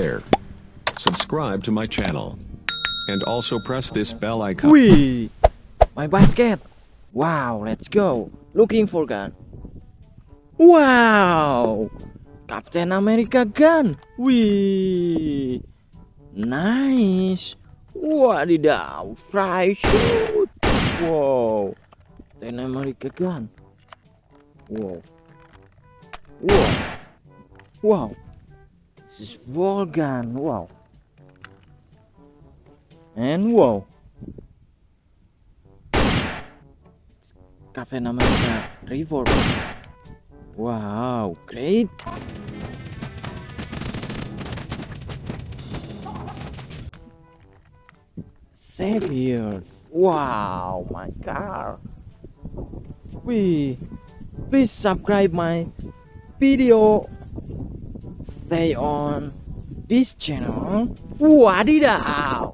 there. Subscribe to my channel. And also press this bell icon. Wih, my basket. Wow, let's go. Looking for gun. Wow, Captain America gun. Wih, nice. Wadidaw, try shoot. Wow, Captain America gun. Wow, wow, wow. This is wall gun. Wow, and wow. Captain America revolver. Wow, great. Saviors. Wow, my car. Please subscribe my video. Stay on this channel. Wadidaw.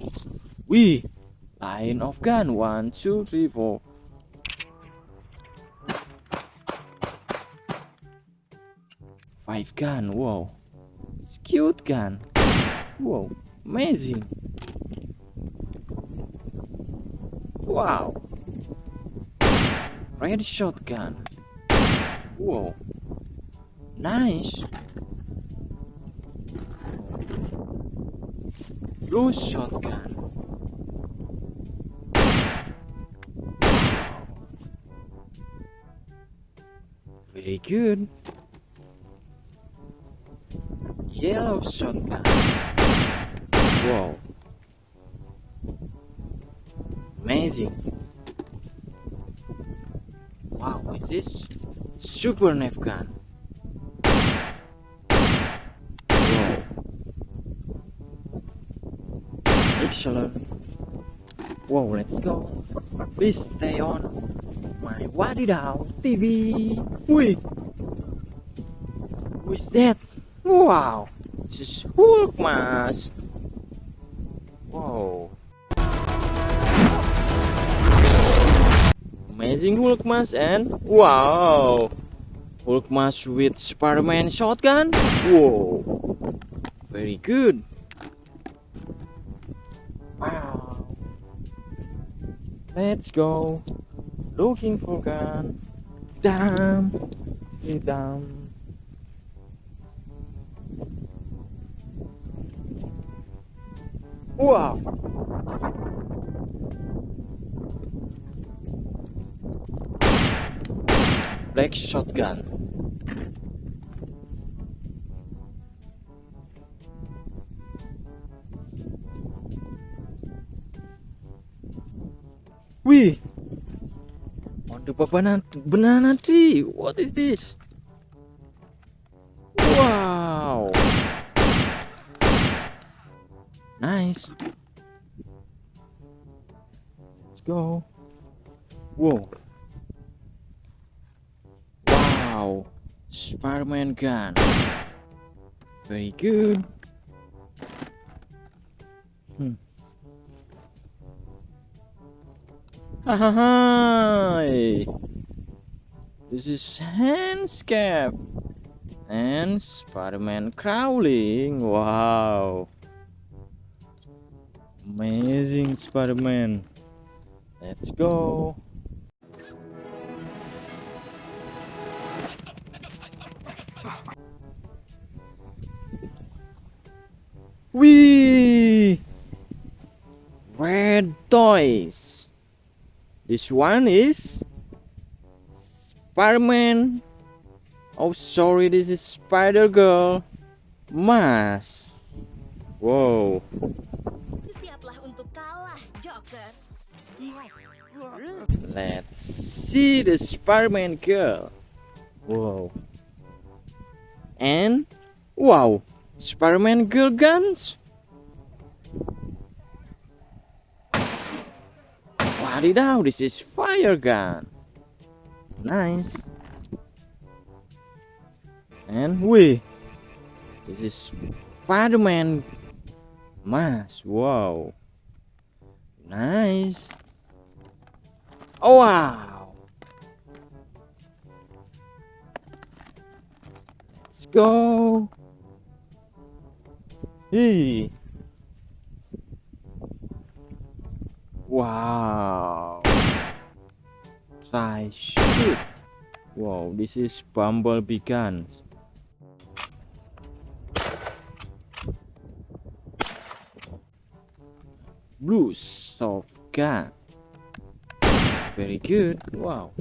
Line of gun. 1, 2, 3, 4. Five gun. Wow, it's cute gun. Wow, amazing. Wow, red shotgun. Wow, nice. Blue shotgun. Very good. Yellow shotgun. Wow, amazing. Wow, is this super nerf gun? Wow, excellent. Wow, let's go. Please stay on my Wadidaw TV. Wih, who is that? Wow, this is Hulk mas. Wow, amazing Hulk mas, and wow, Hulk mas with Spiderman shotgun. Wow, very good. Wow, let's go. Looking for gun. Damn, damn. Wow, black shotgun. Wih, on the banana tree. What is this? Wow, nice. Let's go. Whoa. Wow, Spiderman gun. Very good. Hi. This is handscape and Spiderman crawling. Wow, amazing Spiderman. Let's go. Wee, red toys. This one is Spiderman. Oh, sorry, this is Spider Girl Mas. Wow. Siaplah untuk kalah, Joker. Let's see the Spiderman girl. Wow. And wow, Spiderman girl guns. Wadidaw, this is fire gun. Nice. And this is Spiderman mask. Wow, nice. Oh wow, let's go. Hey. Wow. Try shoot. Wow, this is bumblebee guns. Blue soft gun. Very good. Wow.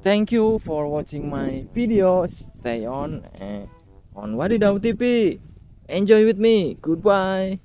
Thank you for watching my video. Stay on Wadidaw TV. Enjoy with me. Goodbye.